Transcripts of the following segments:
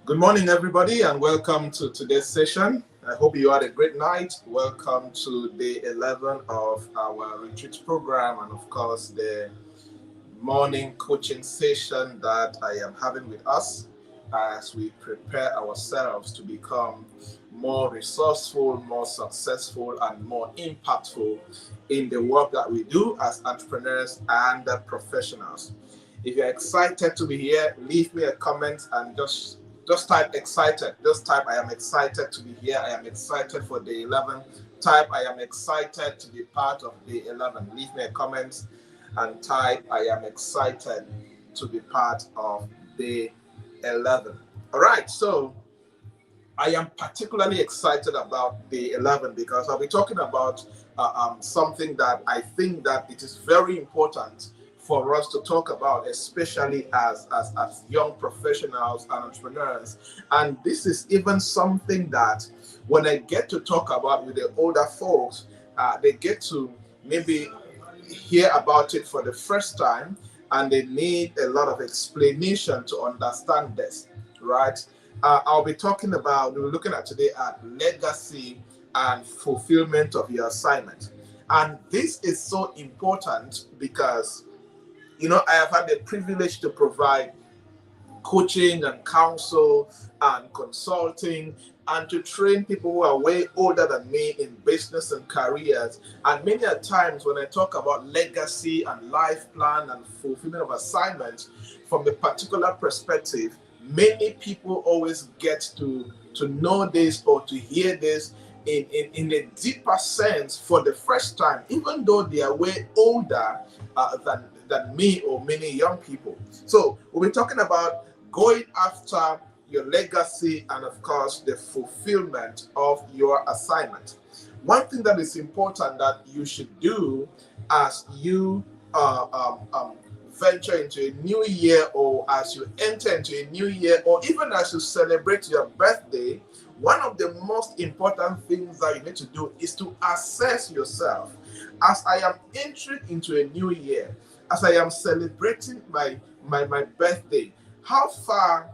Good morning, everybody, and welcome to today's session. I hope you had a great night. Welcome to day 11 of our retreat program, and of course, the morning coaching session that I am having with us as we prepare ourselves to become more resourceful, more successful, and more impactful in the work that we do as entrepreneurs and professionals. If you're excited to be here, leave me a comment and just type excited. Just type I am excited to be here. I am excited for day 11. Type I am excited to be part of day 11. Leave me a comment and type I am excited to be part of day 11. All right, so I am particularly excited about day 11 because I'll be talking about something that I think that it is very important for us to talk about, especially as young professionals and entrepreneurs. And this is even something that when I get to talk about with the older folks, they get to maybe hear about it for the first time and they need a lot of explanation to understand this, right? I'll be talking about, we're looking at today at legacy and fulfillment of your assignment. And this is so important because, I have had the privilege to provide coaching and counsel and consulting and to train people who are way older than me in business and careers. And many a times when I talk about legacy and life plan and fulfillment of assignments from a particular perspective, many people always get to know this or to hear this in a deeper sense for the first time, even though they are way older than me or many young people. So we'll be talking about going after your legacy and, of course, the fulfillment of your assignment. One thing that is important that you should do as you venture into a new year, or as you enter into a new year, or even as you celebrate your birthday, one of the most important things that you need to do is to assess yourself. As I am entering into a new year, as I am celebrating my birthday, how far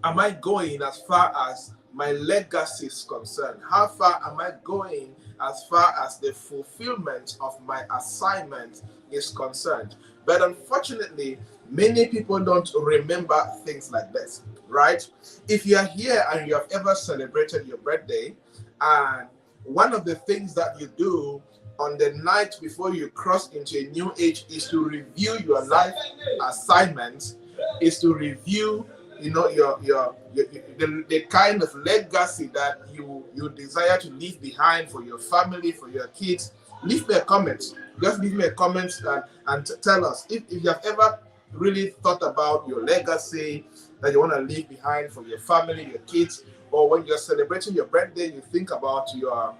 am I going as far as my legacy is concerned? How far am I going as far as the fulfillment of my assignment is concerned? But unfortunately, many people don't remember things like this, right? If you are here and you have ever celebrated your birthday, and one of the things that you do on the night before you cross into a new age is to review your life assignments, is to review the kind of legacy that you desire to leave behind for your family, for your kids. Leave me a comment. Just leave me a comment and tell us if you have ever really thought about your legacy that you want to leave behind for your family, your kids, or when you're celebrating your birthday, you think about your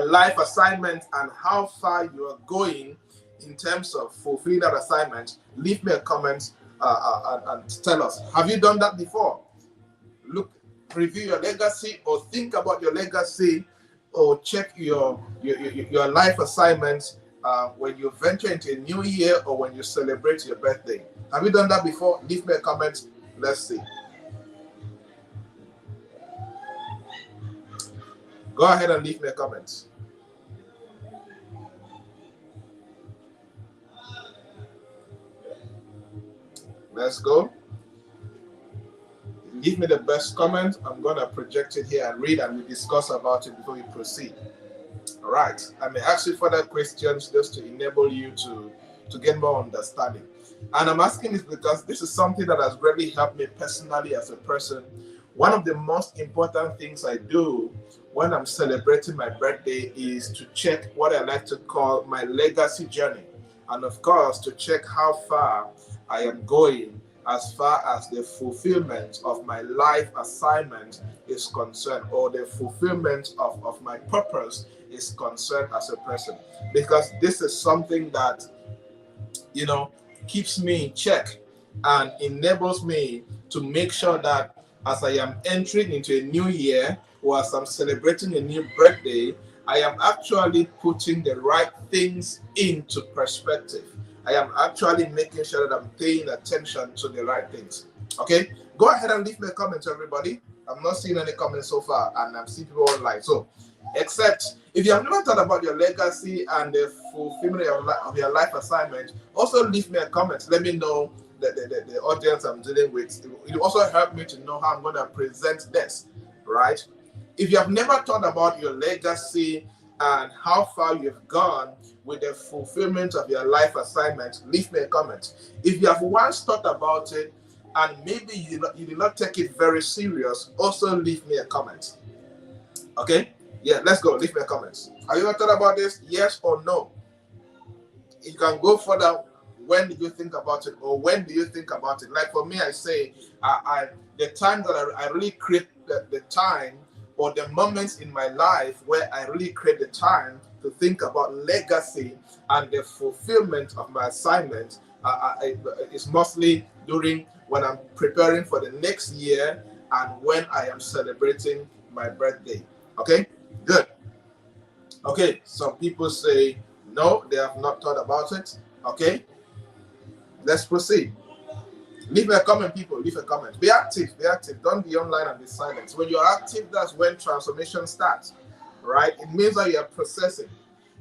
life assignment and how far you are going in terms of fulfilling that assignment. Leave me a comment and tell us. Have you done that before? Review your legacy, or think about your legacy, or check your life assignments when you venture into a new year or when you celebrate your birthday. Have you done that before? Leave me a comment. Let's see. Go ahead and leave me a comment. Let's go. Give me the best comment. I'm going to project it here and read, and we discuss about it before we proceed. All right. I may ask you further questions just to enable you to get more understanding. And I'm asking this because this is something that has really helped me personally as a person. One of the most important things I do when I'm celebrating my birthday is to check what I like to call my legacy journey. And of course, to check how far I am going as far as the fulfillment of my life assignment is concerned, or the fulfillment of my purpose is concerned as a person. Because this is something that, keeps me in check and enables me to make sure that as I am entering into a new year, or as I'm celebrating a new birthday, I am actually putting the right things into perspective. I am actually making sure that I'm paying attention to the right things. Okay? Go ahead and leave me a comment, everybody. I'm not seeing any comments so far, and I'm seeing people online. So, except if you have never thought about your legacy and the fulfillment of your life assignment, also leave me a comment. Let me know the audience I'm dealing with. It will also help me to know how I'm going to present this, right? If you have never thought about your legacy and how far you've gone with the fulfillment of your life assignment, leave me a comment. If you have once thought about it and maybe you did not take it very serious, also leave me a comment. Okay? Yeah, let's go. Leave me a comment. Have you ever thought about this? Yes or no? You can go further. When did you think about it, or when do you think about it? Like for me, I say, the time that I really create the time, or the moments in my life where I really create the time to think about legacy and the fulfillment of my assignment, it's mostly during when I'm preparing for the next year and when I am celebrating my birthday. Okay, good. Okay, some people say no, they have not thought about it. Okay, let's proceed. Leave a comment, people. Leave a comment. Be active. Be active. Don't be online and be silent. When you're active, that's when transformation starts, right? It means that you are processing.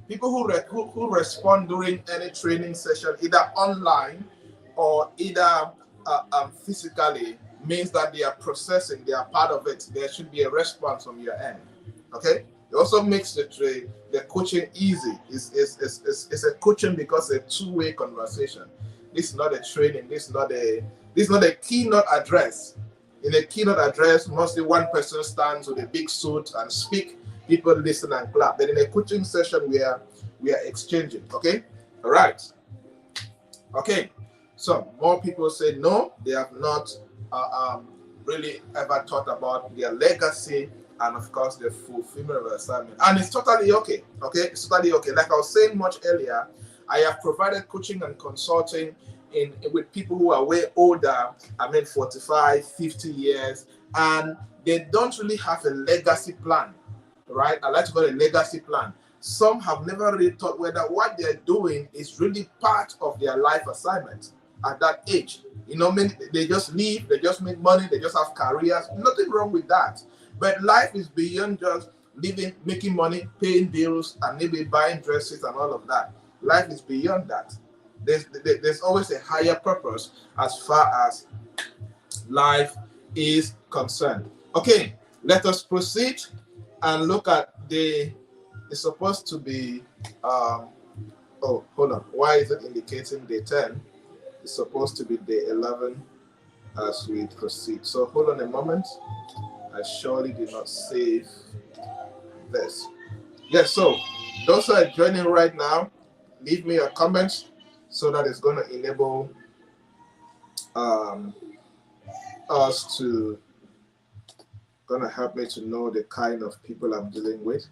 People who respond during any training session, either online or either physically, means that they are processing. They are part of it. There should be a response from your end. Okay. It also makes the coaching easy. It's a coaching because it's a two-way conversation. This is not a training. This is not a keynote address. In a keynote address, mostly one person stands with a big suit and speak. People listen and clap. But in a coaching session, we are exchanging. Okay, all right. Okay, so more people say no, they have not really ever thought about their legacy and of course the fulfillment of the assignment. And it's totally okay. Okay, it's totally okay. Like I was saying much earlier, I have provided coaching and consulting with people who are way older, 45, 50 years, and they don't really have a legacy plan, right? I like to call it a legacy plan. Some have never really thought whether what they're doing is really part of their life assignment at that age. They just live, they just make money, they just have careers. Nothing wrong with that. But life is beyond just living, making money, paying bills, and maybe buying dresses and all of that. Life is beyond that. There's always a higher purpose as far as life is concerned. Okay, let us proceed and look at it's supposed to be, oh, hold on. Why is it indicating day 10? It's supposed to be day 11 as we proceed. So hold on a moment. I surely did not save this. Yes, so those who are joining right now, leave me a comment so that it's going to enable us to, going to help me to know the kind of people I'm dealing with.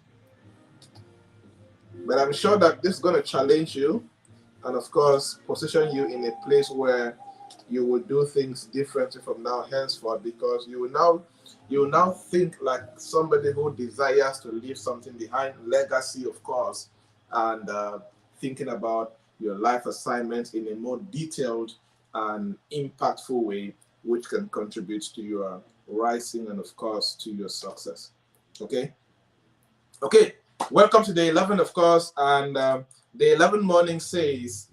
But I'm sure that this is going to challenge you and, of course, position you in a place where you will do things differently from now henceforth, because you will now think like somebody who desires to leave something behind, legacy, of course, and thinking about your life assignments in a more detailed and impactful way, which can contribute to your rising and, of course, to your success. Okay? Okay. Welcome to day 11, of course, and day 11 morning says,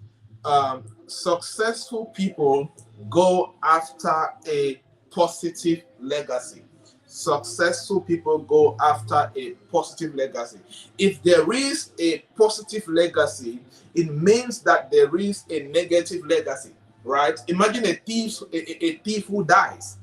successful people go after a positive legacy. Successful people go after a positive legacy. If there is a positive legacy, it means that there is a negative legacy, right? Imagine a thief who dies.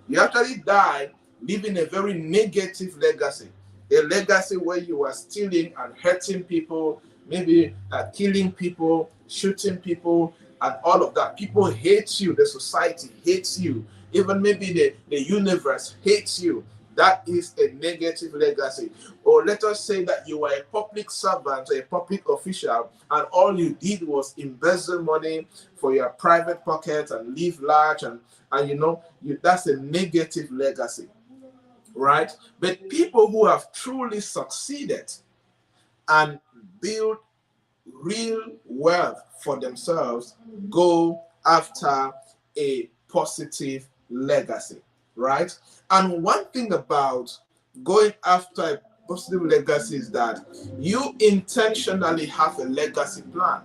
You actually die leaving a very negative legacy. A legacy where you are stealing and hurting people, maybe killing people, shooting people, and all of that. People hate you. The society hates you. Even maybe the universe hates you. That is a negative legacy. Or let us say that you are a public servant, a public official, and all you did was embezzle money for your private pocket and live large, and that's a negative legacy. Right? But people who have truly succeeded and built real wealth for themselves go after a positive legacy, right? And one thing about going after a positive legacy is that you intentionally have a legacy plan,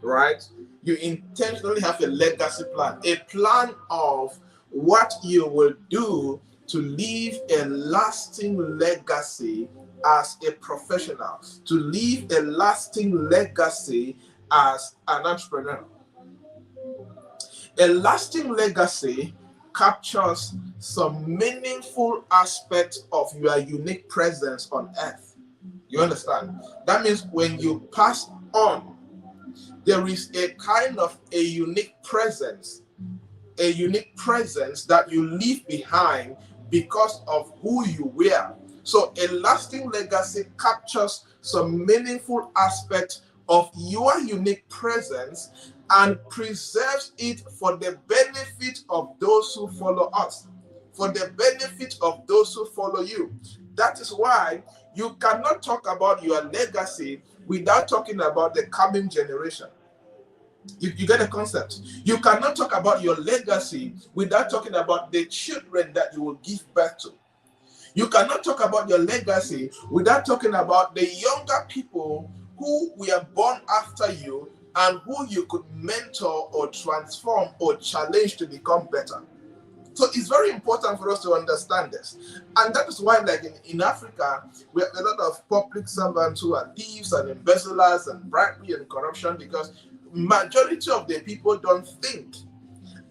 right? You intentionally have a legacy plan, a plan of what you will do to leave a lasting legacy as a professional, to leave a lasting legacy as an entrepreneur. A lasting legacy captures some meaningful aspects of your unique presence on earth. You understand? That means when you pass on, there is a kind of a unique presence that you leave behind because of who you were. So a lasting legacy captures some meaningful aspect of your unique presence and preserves it for the benefit of those who follow us, for the benefit of those who follow you. That is why you cannot talk about your legacy without talking about the coming generation. You get the concept. You cannot talk about your legacy without talking about the children that you will give birth to. You cannot talk about your legacy without talking about the younger people who were born after you and who you could mentor or transform or challenge to become better. So it's very important for us to understand this. And that is why, like in Africa, we have a lot of public servants who are thieves and embezzlers and bribery and corruption, because majority of the people don't think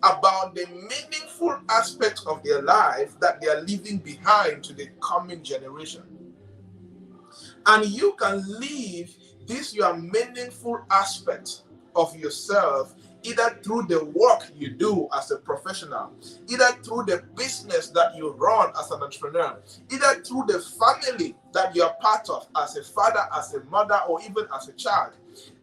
about the meaningful aspects of their life that they are leaving behind to the coming generation. And you can leave this your meaningful aspect of yourself either through the work you do as a professional, either through the business that you run as an entrepreneur, either through the family that you're part of as a father, as a mother, or even as a child,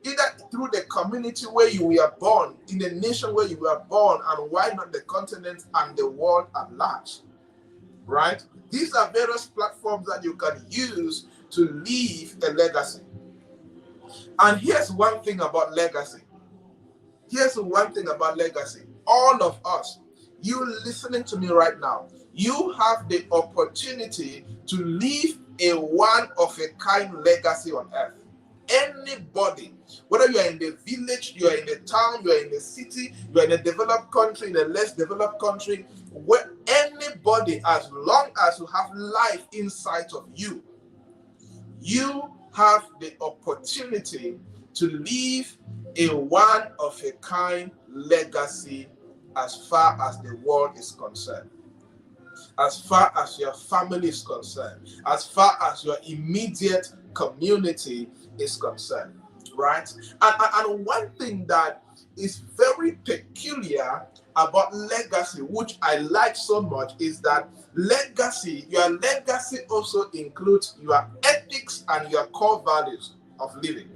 either through the community where you were born, in the nation where you were born, and why not the continent and the world at large, right? These are various platforms that you can use to leave a legacy. And here's one thing about legacy. All of us, you listening to me right now, you have the opportunity to leave a one-of-a-kind legacy on earth. Anybody, whether you are in the village, you are in the town, you are in the city, you are in a developed country, in a less developed country, where anybody, as long as you have life inside of you, you have the opportunity to leave a one-of-a-kind legacy as far as the world is concerned, as far as your family is concerned, as far as your immediate community is concerned, right? And one thing that is very peculiar about legacy, which I like so much, is that your legacy also includes your ethics and your core values of living.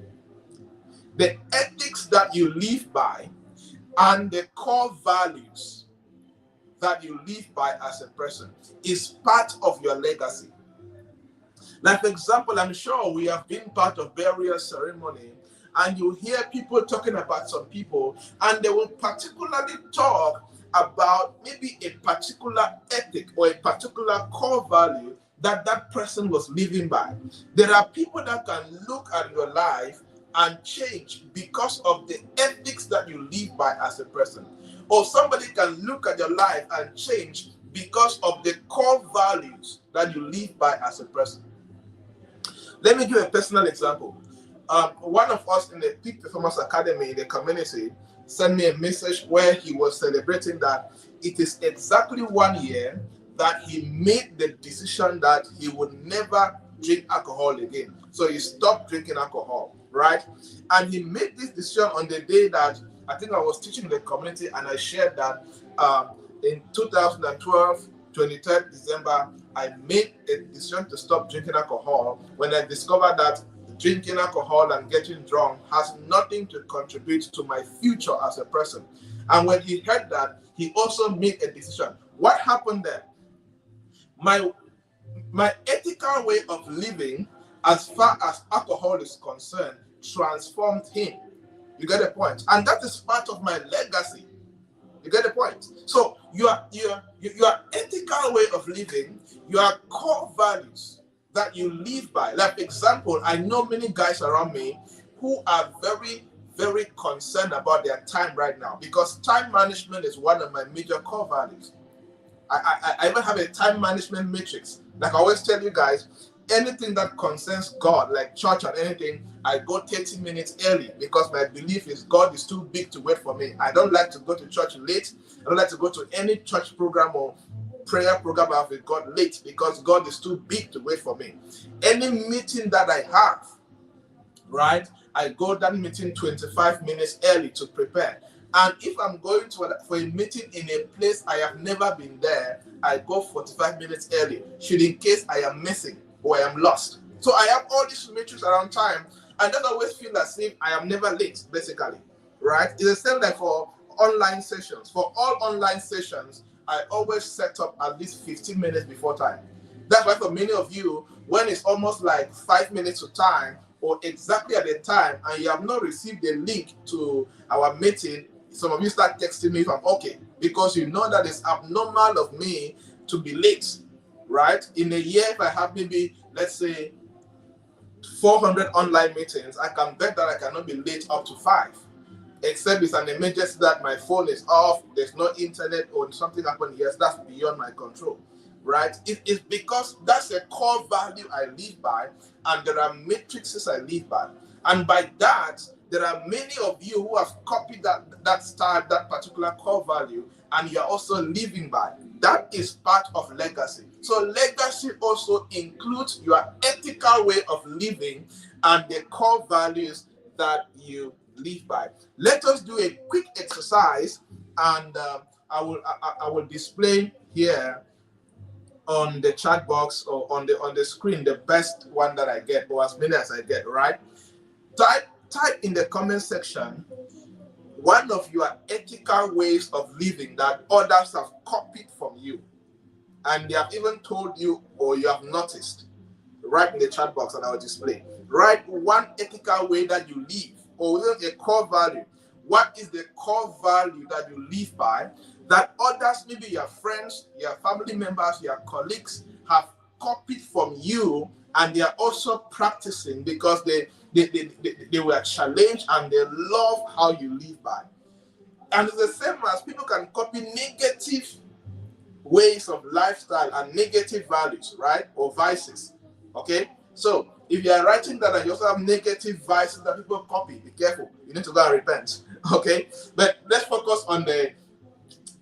The ethics that you live by and the core values that you live by as a person is part of your legacy. Like, for example, I'm sure we have been part of burial ceremony, and you hear people talking about some people, and they will particularly talk about maybe a particular ethic or a particular core value that that person was living by. There are people that can look at your life and change because of the ethics that you live by as a person. Or somebody can look at your life and change because of the core values that you live by as a person. Let me give a personal example. One of us in the Peak Performance Academy in the community sent me a message where he was celebrating that it is exactly 1 year that he made the decision that he would never drink alcohol again. So he stopped drinking alcohol, right? And he made this decision on the day that I think I was teaching in the community, and I shared that in 2012, 23rd December, I made a decision to stop drinking alcohol when I discovered that drinking alcohol and getting drunk has nothing to contribute to my future as a person. And when he heard that, he also made a decision. What happened there? My ethical way of living, as far as alcohol is concerned, transformed him. You get the point? And that is part of my legacy. You get the point? So your living, your core values that you live by. Like, for example, I know many guys around me who are very, very concerned about their time right now, because time management is one of my major core values. I even have a time management matrix. Like I always tell you guys, anything that concerns God, like church and anything, I go 30 minutes early, because my belief is God is too big to wait for me. I don't like to go to church late. I don't like to go to any church program or prayer program I have with God late, because God is too big to wait for me. Any meeting that I have, right, I go that meeting 25 minutes early to prepare. And if I'm going for a meeting in a place I have never been there, I go 45 minutes early, should in case I am missing or I am lost. So I have all these metrics around time, and that always feel as if I am never late, basically, right? It's the same like for online sessions. For all online sessions, I always set up at least 15 minutes before time. That's why for many of you, when it's almost like 5 minutes to time, or exactly at the time, and you have not received the link to our meeting, some of you start texting me if I'm okay, because you know that it's abnormal of me to be late, right? In a year, if I have maybe, let's say, 400 online meetings, I can bet that I cannot be late up to 5, except it's an emergency that my phone is off, there's no internet, or something happened. Yes, that's beyond my control, right? It's because that's a core value I live by, and there are matrices I live by. And by that, there are many of you who have copied that style, that particular core value, and you're also living by. That is part of legacy. So legacy also includes your ethical way of living and the core values that you live by. Let us do a quick exercise, and I will display here on the chat box or on the screen the best one that I get, or as many as I get, right? Type in the comment section one of your ethical ways of living that others have copied from you, and they have even told you or you have noticed. Write in the chat box and I will display. Write one ethical way that you live, or a core value. What is the core value that you live by that others, maybe your friends, your family members, your colleagues, have copied from you, and they are also practicing because they were challenged and they love how you live by. And it's the same as people can copy negative ways of lifestyle and negative values, right? Or vices. Okay? So if you are writing that and you also have negative vices that people copy, be careful. You need to go and repent. Okay? But let's focus on the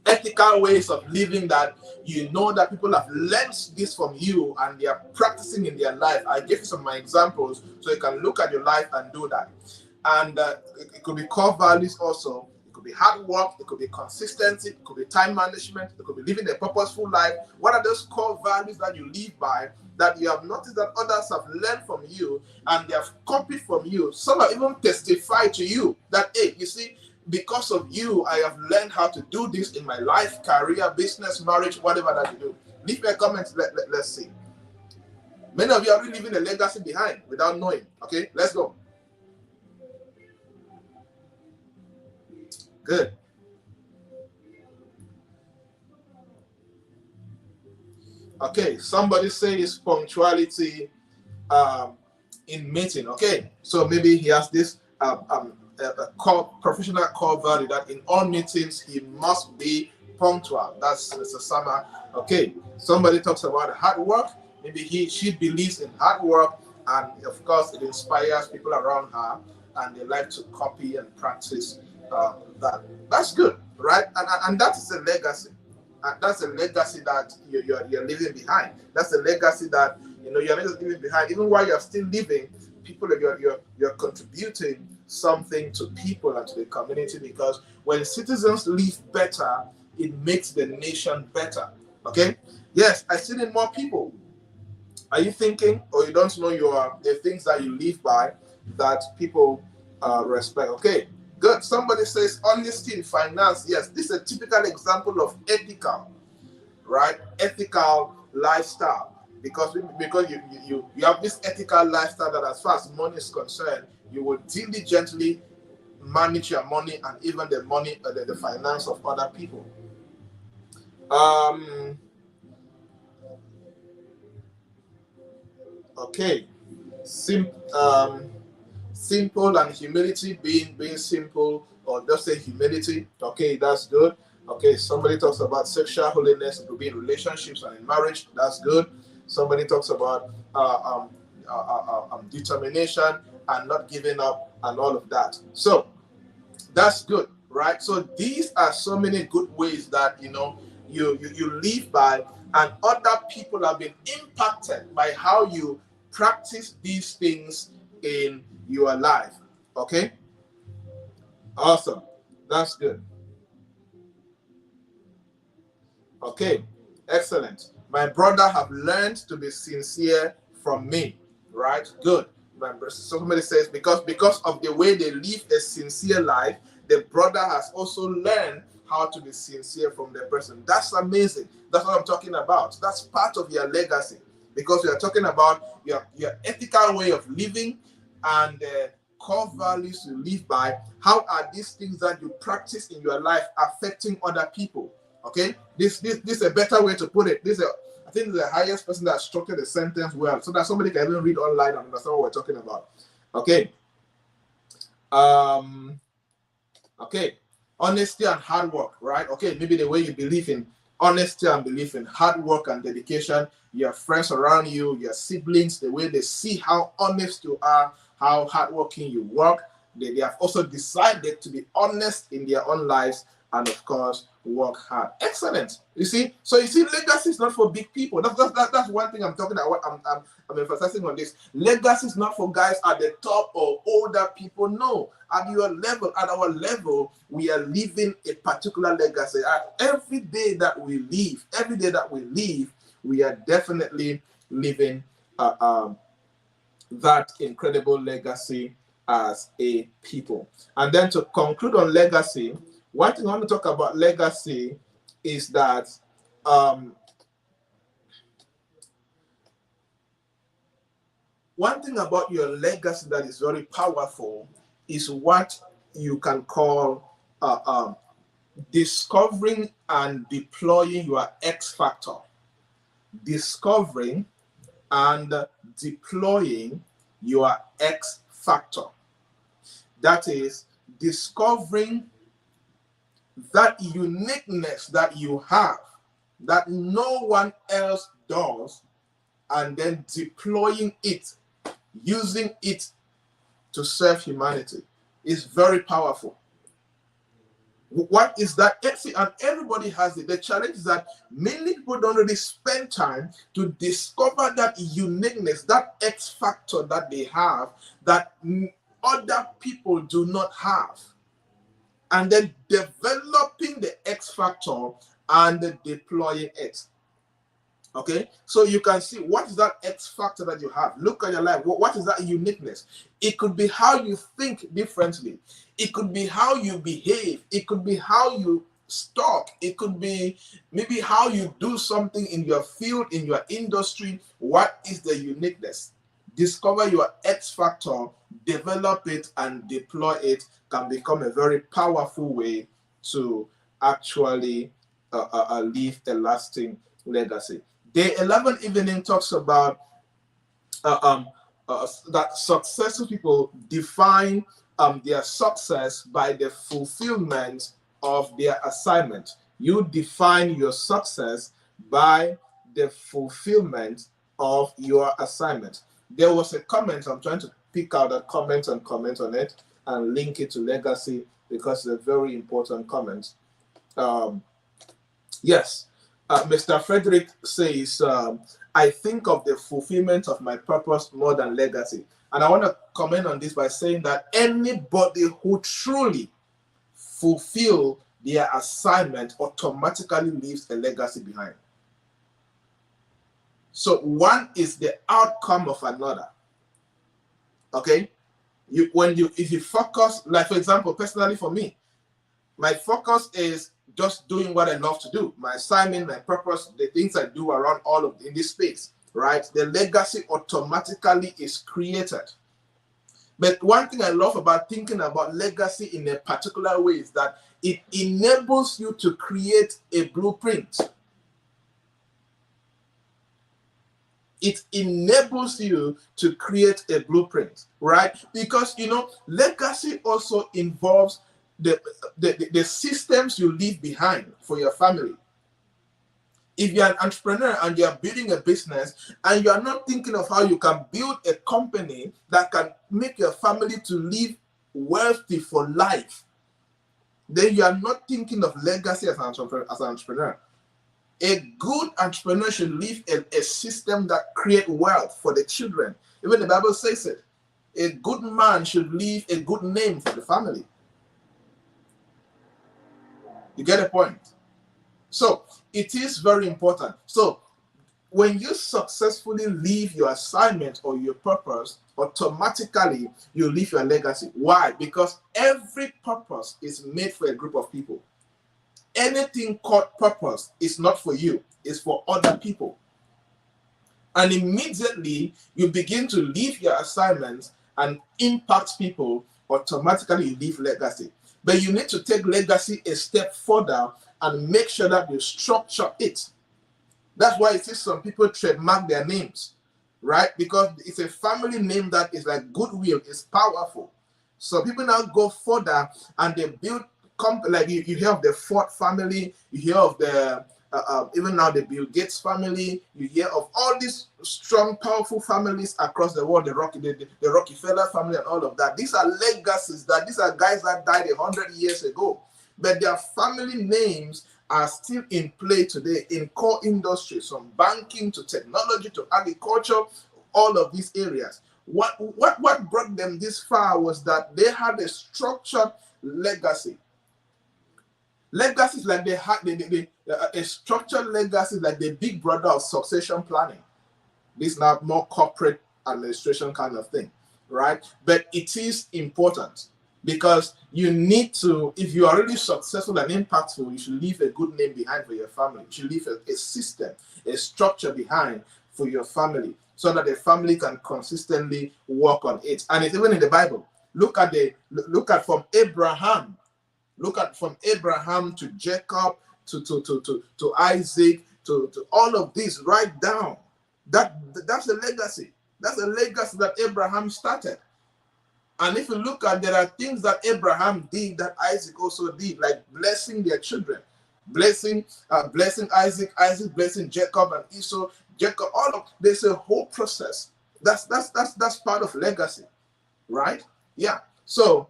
ethical ways of living that you know that people have learned this from you and they are practicing in their life. I give you some of my examples so you can look at your life and do that. And it could be core values also. It could be hard work. It could be consistency. It could be time management. It could be living a purposeful life. What are those core values that you live by that you have noticed that others have learned from you and they have copied from you? Some have even testified to you that, hey, you see, because of you, I have learned how to do this in my life, career, business, marriage, whatever that you do. Leave me a comment. Let's see. Many of you are really leaving a legacy behind without knowing. Okay, let's go. Good. Okay, somebody says punctuality in meeting. Okay, so maybe he has this professional core value that in all meetings he must be punctual. That's Mr. Summer. Okay, somebody talks about hard work. Maybe she believes in hard work, and of course it inspires people around her, and they like to copy and practice that. That's good, right? And that is a legacy. And that's a legacy that you're leaving behind. That's a legacy that you're not just leaving behind. Even while you're still living, people you're contributing something to people and to the community, because when citizens live better, it makes the nation better. Okay? Yes, I still need more people. Are you thinking, or you don't know the things that you live by that people respect? Okay, good. Somebody says honesty in finance. Yes, this is a typical example of ethical, right? Ethical lifestyle. Because you have this ethical lifestyle that as far as money is concerned, you will diligently manage your money and even the money, the finance of other people. Okay. Sim, simple and humility, being simple, or just say humility. Okay, that's good. Okay, somebody talks about sexual holiness to be in relationships and in marriage. That's good. Somebody talks about determination and not giving up and all of that. So that's good, right? So these are so many good ways that you live by, and other people have been impacted by how you practice these things in your life. Okay, awesome, that's good. Okay, excellent. My brother have learned to be sincere from me, right? Good. Somebody says because of the way they live a sincere life, the brother has also learned how to be sincere from the person. That's amazing. That's what I'm talking about. That's part of your legacy, because we are talking about your ethical way of living and core values you live by. How are these things that you practice in your life affecting other people? Okay, this is a better way to put it. I think the highest person that structured the sentence well, so that somebody can even read online and understand what we're talking about. Okay. Okay. Honesty and hard work, right? Okay, maybe the way you believe in honesty and belief in hard work and dedication, your friends around you, your siblings, the way they see how honest you are, how hardworking you work, they have also decided to be honest in their own lives, and of course work hard. Excellent. You see, so you see, legacy is not for big people. That's one thing I'm talking about. I'm emphasizing on this. Legacy is not for guys at the top or older people. No, at your level, at our level, we are living a particular legacy. Every day that we live, we are definitely living that incredible legacy as a people. And then to conclude on legacy, one thing I want to talk about legacy is that one thing about your legacy that is very powerful is what you can call discovering and deploying your X factor. Discovering and deploying your X factor. That is, discovering that uniqueness that you have that no one else does, and then deploying it, using it to serve humanity is very powerful. What is that? And everybody has it. The challenge is that many people don't really spend time to discover that uniqueness, that X factor that they have that other people do not have, and then developing the X factor and deploying it. Okay, so you can see what is that X factor that you have. Look at your life. What is that uniqueness? It could be how you think differently. It could be how you behave. It could be how you talk. It could be maybe how you do something in your field, in your industry. What is the uniqueness? Discover your X factor, develop it, and deploy it can become a very powerful way to actually leave a lasting legacy. Day 11 evening talks about that successful people define their success by the fulfillment of their assignment. You define your success by the fulfillment of your assignment. There was a comment, I'm trying to pick out that comment and comment on it and link it to legacy because it's a very important comment. Yes. Mr. Frederick says, I think of the fulfillment of my purpose more than legacy. And I want to comment on this by saying that anybody who truly fulfill their assignment automatically leaves a legacy behind. So one is the outcome of another. Okay? If you focus, like for example, personally for me, my focus is just doing what I love to do. My assignment, my purpose, the things I do around all of in this space, right? The legacy automatically is created. But one thing I love about thinking about legacy in a particular way is that it enables you to create a blueprint. It enables you to create a blueprint, right? Because legacy also involves the systems you leave behind for your family. If you're an entrepreneur and you're building a business and you are not thinking of how you can build a company that can make your family to live wealthy for life, then you are not thinking of legacy as an entrepreneur. A good entrepreneur should leave a system that creates wealth for the children. Even the Bible says it. A good man should leave a good name for the family. You get the point? So it is very important. So when you successfully leave your assignment or your purpose, automatically you leave your legacy. Why? Because every purpose is made for a group of people. Anything called purpose is not for you, it's for other people. And immediately you begin to leave your assignments and impact people, automatically you leave legacy. But you need to take legacy a step further and make sure that you structure it. That's why you see some people trademark their names, right? Because it's a family name that is like goodwill, is powerful. So people now go further and they build like you hear of the Ford family, you hear of the even now the Bill Gates family, you hear of all these strong, powerful families across the world, the Rockefeller family and all of that. These are legacies, these are guys that died 100 years ago, but their family names are still in play today in core industries, from banking to technology to agriculture, all of these areas. What brought them this far was that they had a structured legacy. Legacies like they had a structured legacy like the big brother of succession planning. This is now more corporate administration kind of thing, right? But it is important because you need to, if you are really successful and impactful, you should leave a good name behind for your family. You should leave a system, a structure behind for your family so that the family can consistently work on it. And it's even in the Bible. Look at from Abraham. Look at from Abraham to Jacob to Isaac to all of this. Write down. That's a legacy. That's a legacy that Abraham started. And if you look at, there are things that Abraham did that Isaac also did, like blessing their children, blessing Isaac, blessing Jacob and Esau, Jacob. There's a whole process. That's part of legacy, right? Yeah. So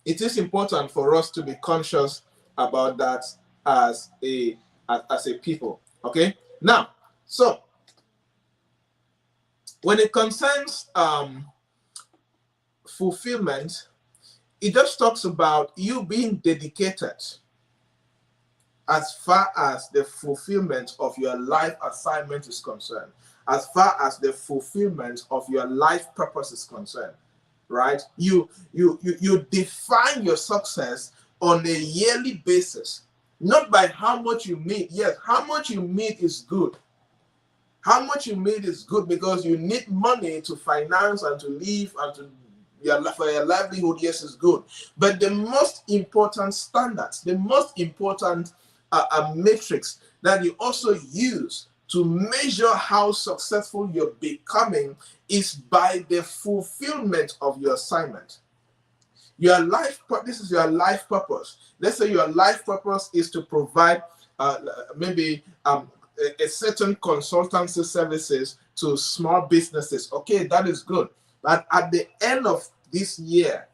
it is important for us to be conscious about that as a people. Okay. Now, so when it concerns fulfillment, it just talks about you being dedicated as far as the fulfillment of your life assignment is concerned, as far as the fulfillment of your life purpose is concerned, right? You define your success on a yearly basis, not by how much you make. Yes, how much you make is good. How much you made is good because you need money to finance and to live and to for your livelihood. Yes, is good. But the most important standards, the most important matrix that you also use to measure how successful you're becoming is by the fulfillment of your assignment. Your life, this is your life purpose. Let's say your life purpose is to provide maybe a certain consultancy services to small businesses. Okay, that is good. But at the end of this year,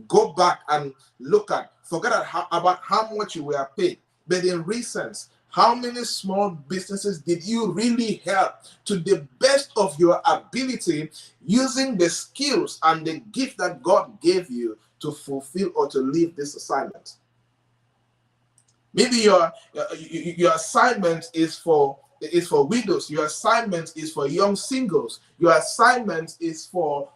go back and look at, forget about how much you were paid, but in recent, how many small businesses did you really help to the best of your ability using the skills and the gift that God gave you to fulfill or to live this assignment? Maybe your assignment is for widows. Your assignment is for young singles. Your assignment is for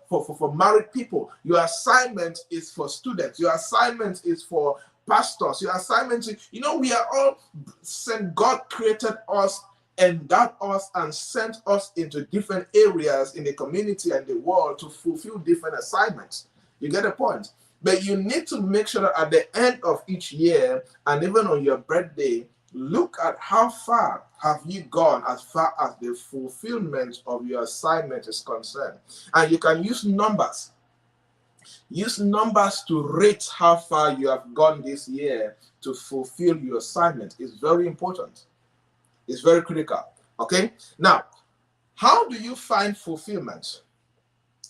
married people. Your assignment is for students. Your assignment is for pastors. Your assignment is, we are all sent. God created us, endowed us, and sent us into different areas in the community and the world to fulfill different assignments. You get the point? But you need to make sure that at the end of each year, and even on your birthday, Look at how far have you gone as far as the fulfillment of your assignment is concerned. And you can use numbers. Use numbers to rate how far you have gone this year to fulfill your assignment. It's very important. It's very critical. Okay? Now, how do you find fulfillment?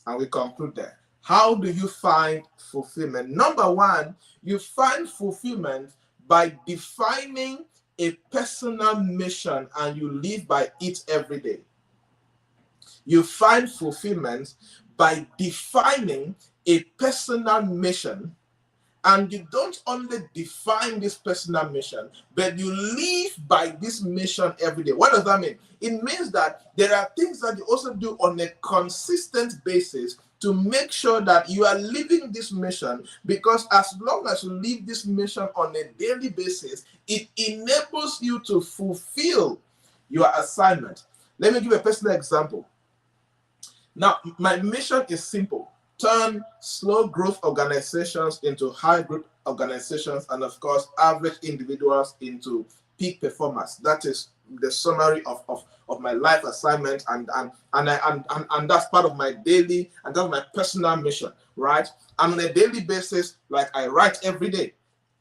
And we conclude there. How do you find fulfillment? Number one, you find fulfillment by defining a personal mission and you live by it every day. You find fulfillment by defining a personal mission, and you don't only define this personal mission, but you live by this mission every day. What does that mean? It means that there are things that you also do on a consistent basis to make sure that you are living this mission, because as long as you live this mission on a daily basis, it enables you to fulfill your assignment. Let me give a personal example. Now, my mission is simple. Turn slow growth organizations into high growth organizations, and of course, average individuals into peak performers. That is the summary of my life assignment, and that's part of my daily and that's my personal mission, right? And on a daily basis, like I write every day,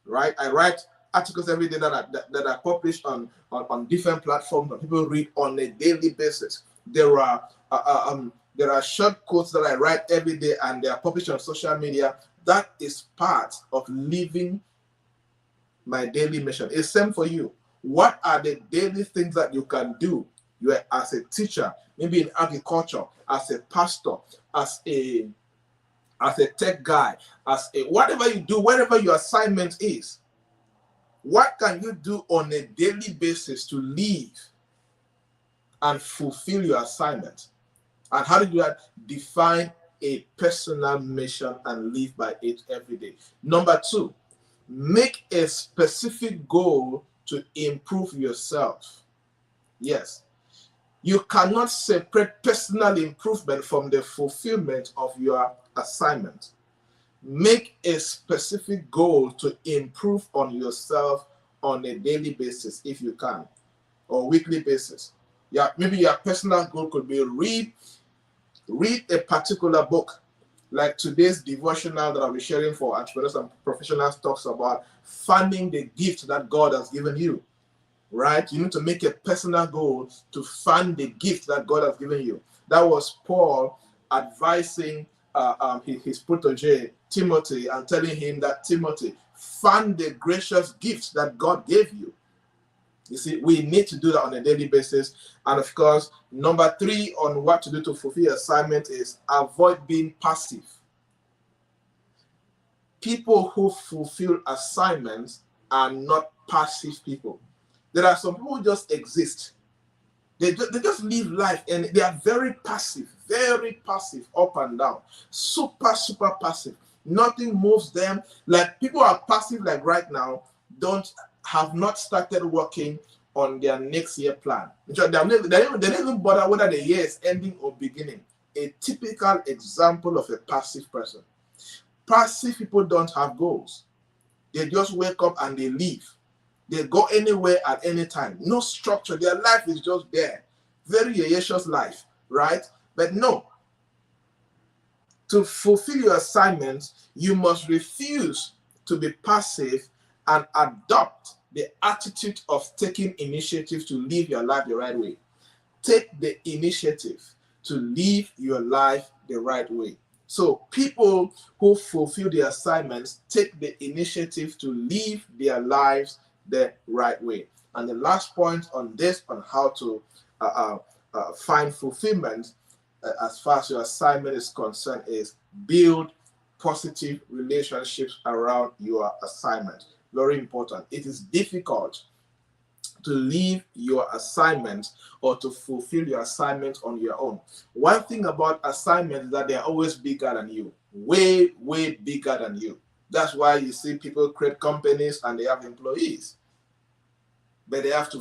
right? I write articles every day that I publish on different platforms that people read on a daily basis. There are short quotes that I write every day and they are published on social media. That is part of living my daily mission. It's same for you. What are the daily things that you can do? You are, as a teacher, maybe in agriculture, as a pastor, as a tech guy, as a whatever you do, whatever your assignment is. What can you do on a daily basis to live and fulfill your assignment? And how do you do that? Define a personal mission and live by it every day. Number two, make a specific goal to improve yourself. Yes, you cannot separate personal improvement from the fulfillment of your assignment. Make a specific goal to improve on yourself on a daily basis if you can, or weekly basis. Yeah, maybe your personal goal could be read a particular book, like today's devotional that I'll be sharing for entrepreneurs and professionals talks about finding the gift that God has given you, right? You need to make a personal goal to find the gift that God has given you. That was Paul advising his protege, Timothy, and telling him that, Timothy, find the gracious gift that God gave you. You see, we need to do that on a daily basis. And of course, number three on what to do to fulfill assignment is avoid being passive. People who fulfill assignments are not passive people. There are some people who just exist. They just live life and they are very passive, up and down, super passive. Nothing moves them. Like people are passive, like right now, have not started working on their next year plan. They don't even bother whether the year is ending or beginning. A typical example of a passive person. Passive people don't have goals. They just wake up and they leave. They go anywhere at any time. No structure. Their life is just there. Very yayashous life, right? But no. To fulfill your assignments, you must refuse to be passive and adopt the attitude of taking initiative to live your life the right way. Take the initiative to live your life the right way. So people who fulfill their assignments take the initiative to live their lives the right way. And the last point on this, on how to find fulfillment as far as your assignment is concerned, is build positive relationships around your assignment. Very important. It is difficult to leave your assignment or to fulfill your assignment on your own. One thing about assignments is that they're always bigger than you, way bigger than you. That's why you see people create companies and they have employees. But they have to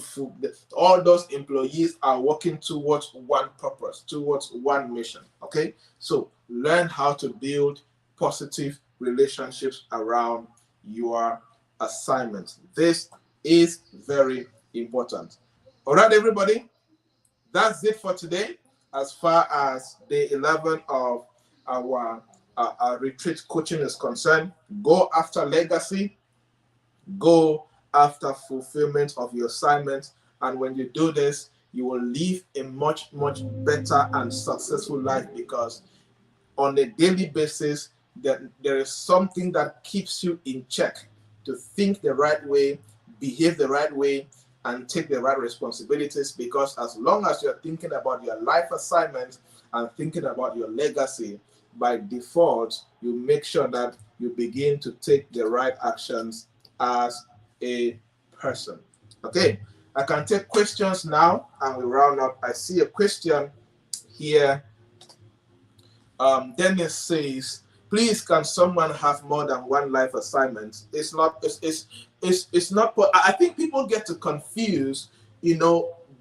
all those employees are working towards one purpose, towards one mission. Okay? So learn how to build positive relationships around your assignments. This is very important. All right, everybody, that's it for today as far as day 11 of our retreat coaching is concerned. Go after legacy, go after fulfillment of your assignment, and when you do this, you will live a much, much better and successful life, because on a daily basis, that there is something that keeps you in check to think the right way, behave the right way, and take the right responsibilities. Because as long as you're thinking about your life assignment and thinking about your legacy, by default, you make sure that you begin to take the right actions as a person. Okay, I can take questions now and we round up. I see a question here. Dennis says, please, can someone have more than one life assignment? It's not, it's not, I think people get to confuse,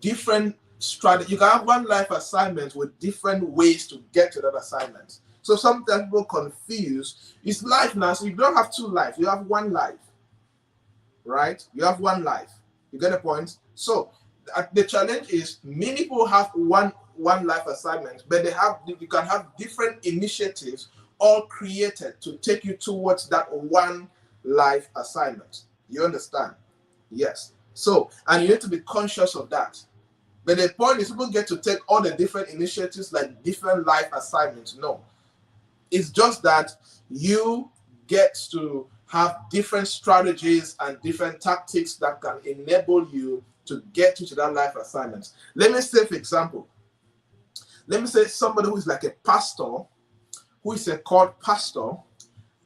different strategy. You can have one life assignment with different ways to get to that assignment. So sometimes people confuse, it's life now, so you don't have two lives, you have one life, right? You have one life. You get the point? So the challenge is many people have one life assignment, but you can have different initiatives all created to take you towards that one life assignment. You understand? Yes. So, and you need to be conscious of that. But the point is, people get to take all the different initiatives like different life assignments. No, it's just that you get to have different strategies and different tactics that can enable you to get you to that life assignment. Let me say, for example, let me say somebody who is like a pastor, who is a called pastor,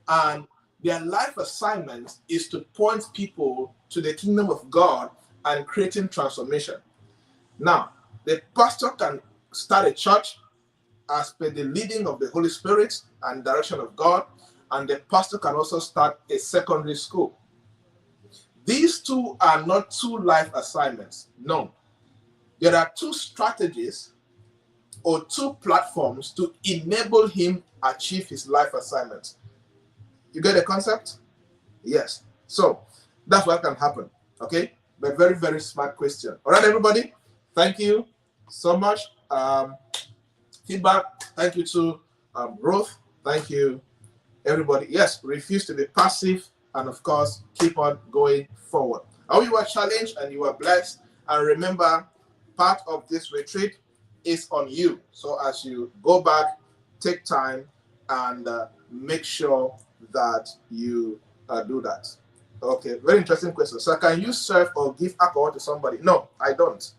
and their life assignment is to point people to the kingdom of God and creating transformation. Now, the pastor can start a church as per the leading of the Holy Spirit and direction of God, and the pastor can also start a secondary school. These two are not two life assignments. No. There are two strategies or two platforms to enable him achieve his life assignment. You get the concept? Yes. So that's what can happen. Okay? But very, very smart question. All right, everybody. Thank you so much. Feedback. Thank you to Ruth. Thank you, everybody. Yes, refuse to be passive, and of course, keep on going forward. I hope you were challenged and you were blessed. And remember, part of this retreat is on you. So as you go back, take time and make sure that you do that. Okay, very interesting question. So can you serve or give alcohol to somebody? No, I don't.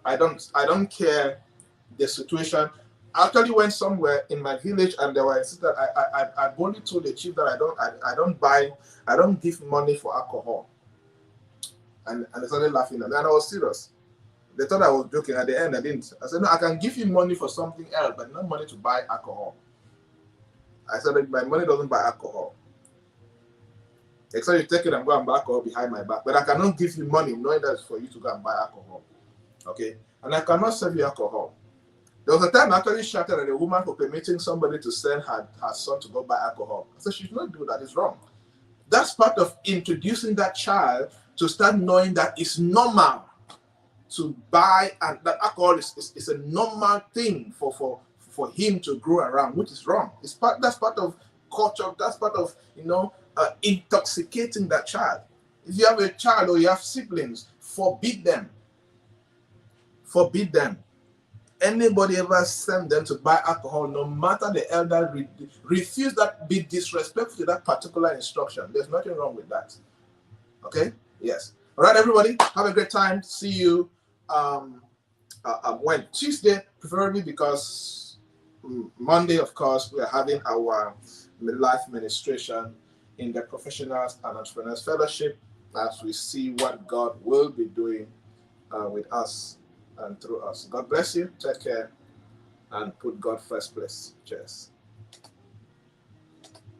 I don't care the situation. I actually went somewhere in my village, and there were that I boldly told the chief that I don't give money for alcohol, and they started laughing at me, and I was serious. They thought I was joking. At the end, I didn't. I said, no, I can give you money for something else, but not money to buy alcohol. I said that my money doesn't buy alcohol. Except you take it and go and buy alcohol behind my back, but I cannot give you money knowing that it's for you to go and buy alcohol. Okay, and I cannot serve you alcohol. There was a time I actually shouted at a woman for permitting somebody to send her son to go buy alcohol. I said, she should not do that. It's wrong. That's part of introducing that child to start knowing that it's normal to buy, and that alcohol is a normal thing for him to grow around, which is wrong. That's part of culture. That's part of intoxicating that child. If you have a child or you have siblings, forbid them. Forbid them. Anybody ever send them to buy alcohol, no matter the elder, refuse that, be disrespectful to that particular instruction. There's nothing wrong with that. Okay? Yes. All right, everybody. Have a great time. See you when? Tuesday, preferably, because Monday, of course, we are having our life ministration in the Professionals and Entrepreneurs Fellowship as we see what God will be doing with us and through us. God bless you. Take care and put God first place. Cheers.